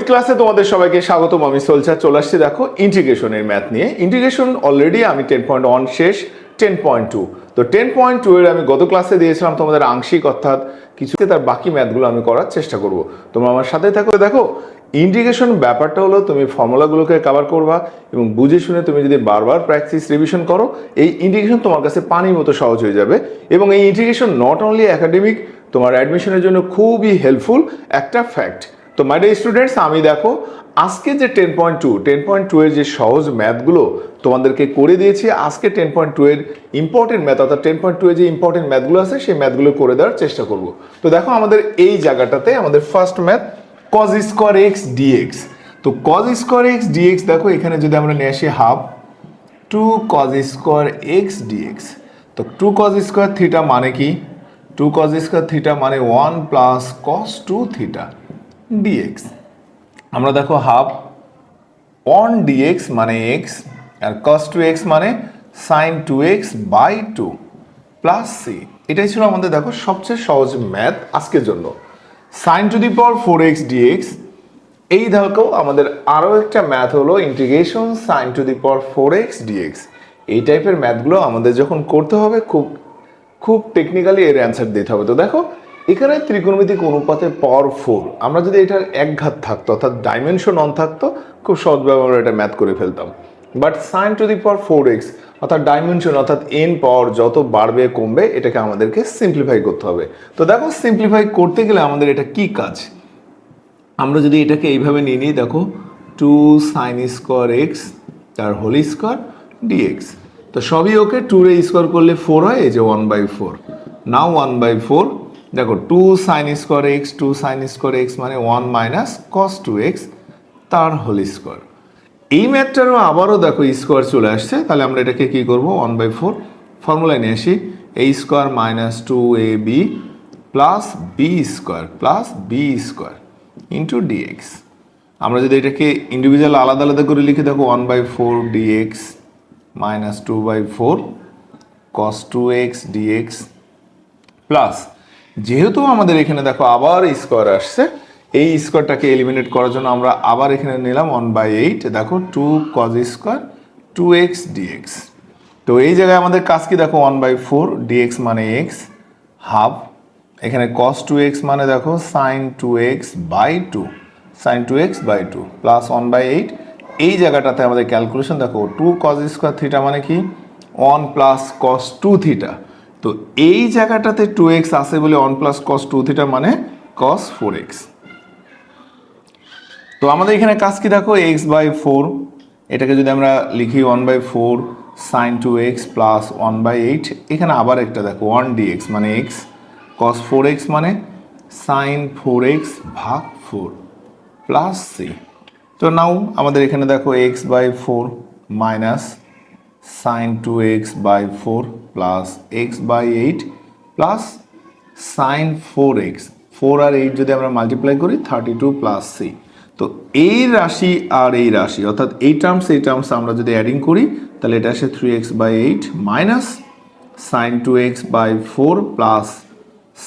ক্লাসে তোমাদের সবাইকে স্বাগতম। আমি সোলচার চলে আসছি দেখো ইন্টিগ্রেশনের ম্যাথ নিয়ে। ইন্টিগ্রেশন অলরেডি আমি 10.1 শেষ, 10.2 তো 10.2 এর আমি গত ক্লাসে দিয়েছিলাম তোমাদের আংশিক, অর্থাৎ কিছুতে তার বাকি ম্যাথগুলো আমি করার চেষ্টা করব। তোমরা আমার সাথে থাকো। দেখো ইন্টিগ্রেশন ব্যাপারটা হলো তুমি ফর্মুলাগুলোকে কভার করবা এবং বুঝে শুনে তুমি যদি বারবার প্র্যাকটিস রিভিশন করো, এই ইন্টিগ্রেশন তোমার কাছে পানির মতো সহজ হয়ে যাবে। এবং এই ইন্টিগ্রেশন নট অনলি একাডেমিক, তোমার অ্যাডমিশনের জন্য খুবই হেল্পফুল একটা ফ্যাক্ট। তো মাই ডিয়ার স্টুডেন্টস, আমি দেখো আজকে যে 10.2 এর যে সহজ ম্যাথগুলো তোমাদেরকে করে দিয়েছি, আজকে 10.2 এর ইম্পর্টেন্ট ম্যাথ, অর্থাৎ 10.2 এর যে ইম্পর্টেন্ট ম্যাথগুলো আছে সেই ম্যাথগুলো করে দেওয়ার চেষ্টা করব। তো দেখো আমাদের এই জায়গাটাতে আমাদের first math cos square x dx. তো cos স্কোয়ার এক্স ডিএক্স দেখো এখানে যদি আমরা নিয়ে আসি half 2 cos square x dx. তো 2 cos স্কোয়ার থিটা মানে কি? 2 cos স্কোয়ার থিটা মানে 1 প্লাস cos 2 থিটা dx। আমরা দেখো হাফ 1 dx মানে x আর cos 2x মানে sin 2x by 2 plus c। এটাই ছিল আমাদের দেখো সবচেয়ে সহজ ম্যাথ আজকের জন্য। sin two the power 4x dx। এই দেখো আমাদের আরও একটা ম্যাথ হলো integration sin two the power 4x dx। এই টাইপের ম্যাথগুলো আমাদের যখন করতে হবে খুব টেকনিক্যালি এর অ্যান্সার দিতে হবে। তো দেখো এখানে ত্রিকোণমিতিক অনুপাতের পাওয়ার 4, আমরা যদি এটার এক ঘাত থাকতো অর্থাৎ ডাইমেনশন অন থাকতো খুব সহজ ব্যবহারে এটা ম্যাথ করে ফেলতাম। But sine to the power 4x অর্থাৎ ডাইমেনশন অর্থাৎ এন পাওয়ার যত বাড়বে কমবে এটাকে আমাদেরকে সিম্পলিফাই করতে হবে। তো দেখো সিম্পলিফাই করতে গেলে আমাদের এটা কি কাজ, আমরা যদি এটাকে এইভাবে নিয়ে নিই, দেখো 2 সাইন স্কোয়ার এক্স তার হোল স্কোয়ার ডিএক্স। তো সবই ওকে, 2 রে স্কোয়ার করলে 4 হয়, এই যে 1/4। নাও 1/4 দেখো 2 sine square x, 2 sine square x মানে 1 মাইনাস কস 2x তার হোল স্কোয়ার। এই ম্যাথটারও আবারও দেখো স্কোয়ার চলে আসছে, তাহলে আমরা এটাকে কি করব 1/4 ফর্মুলায় নিয়ে আসি, a square minus 2ab plus b square into dx. আমরা যদি এটাকে ইন্ডিভিজুয়াল আলাদা আলাদা করে লিখে দেখো 1/4 dx minus 2/4 cos 2x dx plus, যেহেতু আমাদের এখানে দেখো আবার স্কোয়ার আসছে, এই স্কোয়ারটাকে এলিমিনেট করার জন্য আমরা আবার এখানে নিলাম 1/8 দেখো 2 cos স্কোয়ার 2x dx। তো এই জায়গায় আমাদের কাজ কি দেখো 1/4 dx মানে x হাফ, এখানে cos 2x মানে দেখো sin 2x বাই 2 প্লাস 1/8। এই জায়গাটাতে আমাদের ক্যালকুলেশন দেখো 2 cos স্কোয়ার থিটা মানে কি 1 প্লাস cos 2 থিটা। তো এই জায়গাটাতে 2x আছে বলে 1 প্লাস cos 2 থিটা মানে cos 4x। তো আমাদের এখানে কাজ কি দেখো x/4, এটাকে যদি আমরা লিখি 1/4 sin 2x প্লাস 1/8, এখানে আবার একটা দেখো 1 dx মানে x cos 4x মানে sin 4x ভাগ 4 প্লাস c। তো নাও আমাদের এখানে দেখো x/4 minus sin 2x/4 plus x/8 plus sin 4x, 4 আর 8 যদি আমরা মাল্টিপ্লাই করি 32 প্লাস c। তো এই রাশি আর এই রাশি অর্থাৎ এই টার্মস আমরা যদি অ্যাডিং করি তাহলে এটা আসে 3x/8 minus sin 2x/4 plus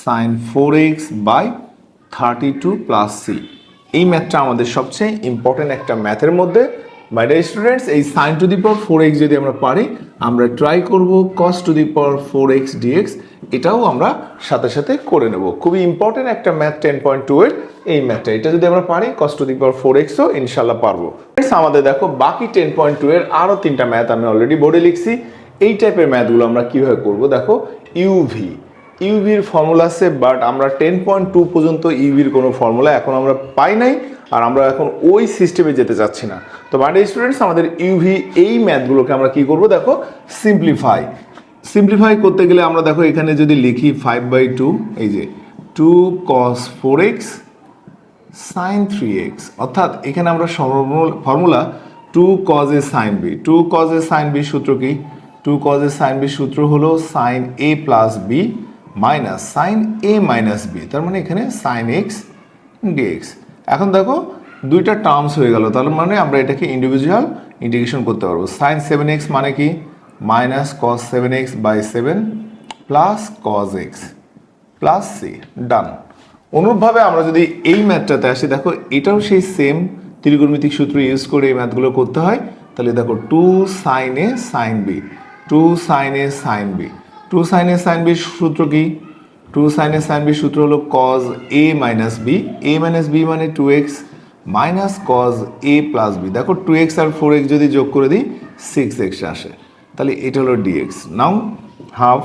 sin 4x/32 plus c। এই ম্যাথটা আমাদের সবচেয়ে ইম্পর্টেন্ট একটা ম্যাথের মধ্যে। মাই ডিয়ার স্টুডেন্টস, এই sin two the power 4x যদি আমরা পারি, আমরা ট্রাই করব cos two the power 4x dx, এটাও আমরা সাথে সাথে করে নেব। খুবই ইম্পর্টেন্ট একটা ম্যাথ 10.2 এর এই ম্যাথটা, এটা যদি আমরা পারি cos টু দি পাওয়ার 4xও ইনশাল্লাহ পারবো। আমাদের দেখো বাকি 10.2 এর আরও 3টা ম্যাথ আমি অলরেডি বোর্ডে লিখছি। এই টাইপের ম্যাথগুলো আমরা কিভাবে করব দেখো, ইউভির ফর্মুলা আছে, বাট আমরা 10.2 পর্যন্ত ইউভির কোনো ফর্মুলা এখন আমরা পাই নাই, আর আমরা এখন ওই সিস্টেমে যেতে চাচ্ছি না। তো মাই ডিয়ার স্টুডেন্টস, আমাদের ইউভি এই ম্যাথগুলোকে আমরা কি করব দেখো সিম্পলিফাই করতে গেলে আমরা দেখো এখানে যদি লিখি 5/2, এই যে 2 cos 4x sin 3x, অর্থাৎ এখানে আমরা formula 2 cos a sin b, 2 cos a sin b সূত্র কি, 2 cos a sin b সূত্র হলো sin a plus b minus sin a minus b, তার মানে এখানে sin x dx। এখন দেখো দুইটা টার্মস হয়ে গেল, তার মানে আমরা এটাকে ইন্ডিভিজুয়াল ইন্টিগ্রেশন করতে পারবো। sin 7x মানে কি minus cos 7x/7 plus cos x plus c, ডান। অনুরূপভাবে আমরা যদি এই ম্যাথটাতে আসি, দেখো এটাও সেই সেম ত্রিকোণমিতিক সূত্র ইউজ করে এই ম্যাথগুলো করতে হয়। তাহলে দেখো 2 sin a sin b, 2 sin a sin b, 2 sin a sin b সূত্র কি? 2 sin a sin b সূত্র হলো cos a minus b, a minus b মানে 2x minus cos a plus b। দেখো 2x আর 4x যদি যোগ করে দিই 6x আসে, তাহলে এটা হলো dx। নাও হাফ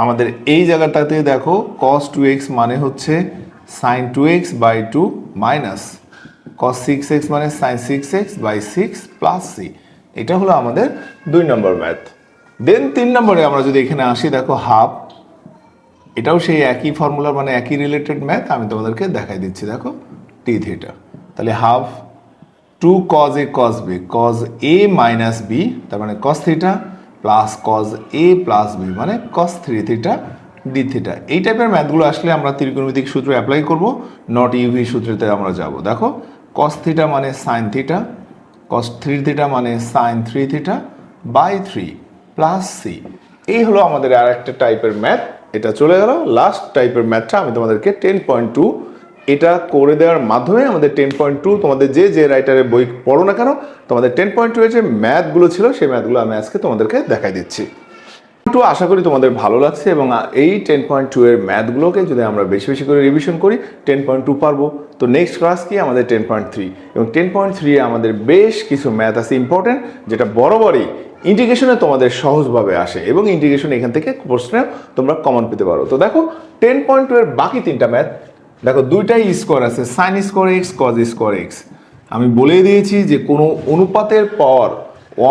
আমাদের এই জায়গাটাতে দেখো cos 2x মানে হচ্ছে sin 2x by 2 minus cos 6x মানে sin 6x by 6 plus c। এটা হলো আমাদের 2 নম্বর ম্যাথ। দেন 3 নম্বরে আমরা যদি এখানে আসি, দেখো হাফ, এটাও সেই একই ফর্মুলা মানে একই রিলেটেড ম্যাথ, আমি তোমাদেরকে দেখাই দিচ্ছি। দেখো t থিটা, তাহলে half 2 cos a cos b, cos a minus b তার মানে cos theta plus cos a plus b মানে cos 3 থিটা d থিটা। এই টাইপের ম্যাথগুলো আসলে আমরা ত্রিকোণমিতিক সূত্র অ্যাপ্লাই করব, নট ইউভি সূত্রতে আমরা যাব। দেখো cos থিটা মানে sin থিটা, cos 3 থিটা মানে sin 3 theta by 3 plus c। এই হলো আমাদের আর একটা টাইপের ম্যাথ। এটা চলে গেল। লাস্ট টাইপের ম্যাথটা আমি তোমাদেরকে 10.2 এটা করে দেওয়ার মাধ্যমে আমাদের 10.2 তোমাদের যে রাইটারের বই পড়ো না কেন, তোমাদের 10.2 এর যে ম্যাথগুলো ছিল সেই ম্যাথগুলো আমি আজকে তোমাদেরকে দেখাই দিচ্ছি। আশা করি তোমাদের ভালো লাগছে এবং এই 10.2 এর ম্যাথগুলোকে যদি আমরা বেশি বেশি করে রিভিশন করি 10.2 পারবো। তো নেক্সট ক্লাস কি আমাদের 10.3 এবং 10.3 এ আমাদের বেশ কিছু ম্যাথ আছে ইম্পর্টেন্ট, যেটা বরাবরই ইন্টিগ্রেশনে তোমাদের সহজভাবে আসে এবং ইন্টিগ্রেশন এখান থেকে প্রশ্নে তোমরা কমন পেতে পারো। তো দেখো 10.2 এর বাকি তিনটা ম্যাথ, দেখো দুইটাই স্কোয়ার আছে, sine square x cos square x. আমি বলে দিয়েছি যে কোনো অনুপাতের পাওয়ার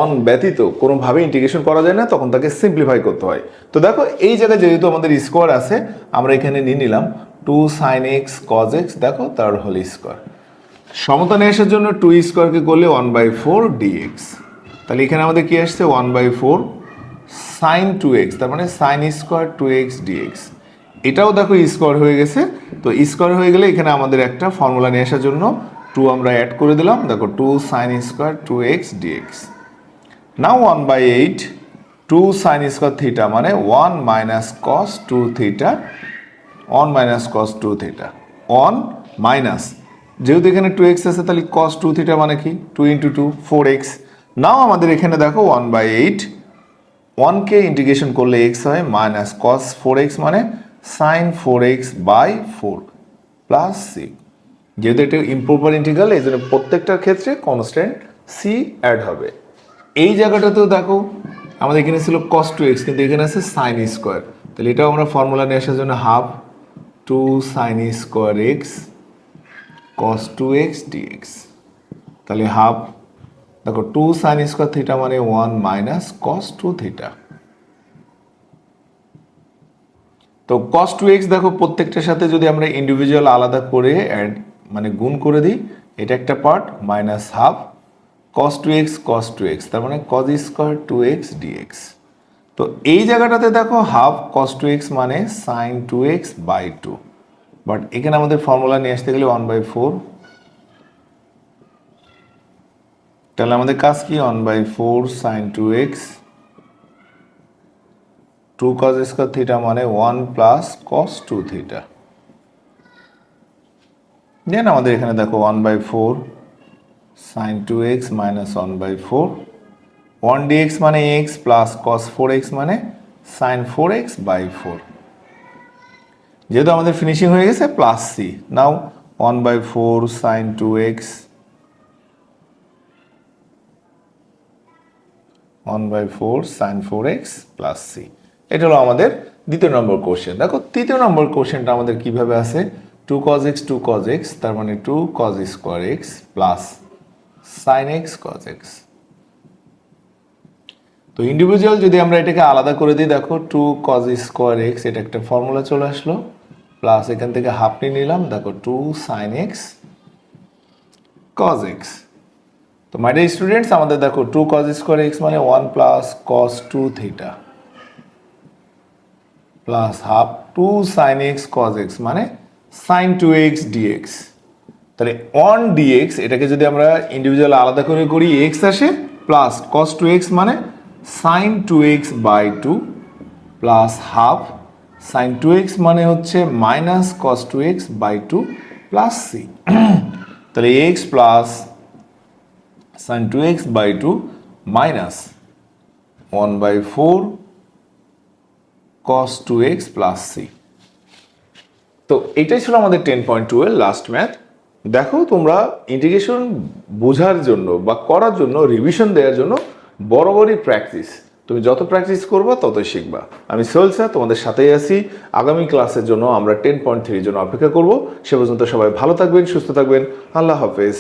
1 ব্যতীত কোনোভাবে ইন্টিগ্রেশন করা যায় না, তখন তাকে সিম্পলিফাই করতে হয়। তো দেখো এই জায়গায় যেহেতু আমাদের স্কোয়ার আছে, আমরা এখানে নিয়ে নিলাম 2 sin x cos x, দেখো তার হোল স্কোয়ার। সমতা নিয়ে আসার জন্য 2 স্কোয়ারকে করলে 1/4 dx, তাহলে এখানে আমাদের কি আসছে 1/4 sin 2x, তার মানে sin স্কোয়ার 2x dx। এটাও দেখো স্কোয়ার হয়ে গেছে। তো স্কোয়ার হয়ে গেলে এখানে আমাদের একটা ফর্মুলা নিয়ে আসার জন্য 2 আমরা অ্যাড করে দিলাম, দেখো 2 sin স্কোয়ার 2x dx। নাও 1/8 2 sin স্কোয়ার থিটা মানে 1 minus cos 2 theta, 1 minus cos 2 theta, 1 minus যেহেতু এখানে 2x আছে তাহলে cos 2 থিটা মানে কি 2 ইন্টু 2 4x। নাও আমাদের এখানে দেখো 1/8 1 কে ইন্টিগ্রেশন করলে x হয় মাইনাস cos 4x মানে sin 4x by 4 plus c। যেহেতু এটা ইম্প্রপার ইন্টিগ্রাল এই জন্য প্রত্যেকটার ক্ষেত্রে কনস্ট্যান্ট c অ্যাড হবে। এই জায়গাটাতেও দেখো আমাদের এখানে ছিল cos 2x কিন্তু এখানে আছে sin স্কোয়ার, তাহলে এটাও আমরা ফর্মুলা নিয়ে আসার জন্য half 2 sin square x cos 2x dx, তাহলে হাফ দেখো 2 sin স্কোয়ার থিটা মানে 1 মাইনাস cos 2 থিটা। তো cos 2x দেখো প্রত্যেকটার সাথে যদি আমরা ইন্ডিভিজুয়াল আলাদা করে অ্যাড মানে গুণ করে দিই, এটা একটা part minus half cos 2x তার মানে cos স্কোয়ার 2x dx। তো এই জায়গাটাতে দেখো হাফ cos 2x মানে sin 2x বাই 2, বাট এখানে আমাদের ফর্মুলা নিয়ে আসতে গেলে 1/4, তাহলে আমাদের কাজ কি 1/4 sin 2x 2 cos square theta মানে 1 প্লাস cos 2 থিটা। দেন আমাদের এখানে দেখো 1/4 sin 2x মাইনাস 1/4 1 dx মানে x প্লাস cos 4x মানে sin 4x বাই 4। যেহেতু আমাদের ফিনিশিং হয়ে গেছে প্লাস c। নাও 1/4 sin 2x 1/4 sin 4x plus c। এটা হলো আমাদের দ্বিতীয় নম্বর কোশ্চেন। দেখো তৃতীয় নম্বর কোশ্চেনটা আমাদের কিভাবে আছে 2 cos x তার মানে 2 cos square x plus sin x cos x। তো ইন্ডিভিজুয়াল যদি আমরা এটাকে আলাদা করে দিই, দেখো 2 cos স্কোয়ার x এটা একটা ফর্মুলা চলে আসলো, প্লাস এখান থেকে হাফ নিয়ে নিলাম, দেখো 2 sin x cos x। তো মাই ডিয়ার স্টুডেন্টস আমাদের দেখো 2 cos স্কোয়ার x মানে 1 plus cos 2 theta plus half 2 sin x cos x মানে sin 2x dx। তাহলে 1 dx এটাকে যদি আমরা ইন্ডিভিজুয়াল আলাদা করে করি x আসে প্লাস cos 2x মানে sin 2x by 2 plus half sine 2x মানে হচ্ছে minus cos 2x by 2 plus C. তাহলে x plus sine 2x by 2 minus 1/4 cos 2x plus C. তো এটাই ছিল আমাদের 10.2 এর লাস্ট ম্যাথ। দেখো তোমরা ইন্টিগ্রেশন বোঝার জন্য বা করার জন্য রিভিশন দেওয়ার জন্য বরাবরই প্র্যাকটিস, তুমি যত প্র্যাকটিস করবা ততই শিখবা। আমি সোহেল স্যার তোমাদের সাথেই আছি। আগামী ক্লাসের জন্য আমরা 10.3 এর জন্য অপেক্ষা করব। সে পর্যন্ত সবাই ভালো থাকবেন, সুস্থ থাকবেন। আল্লাহ হাফেজ।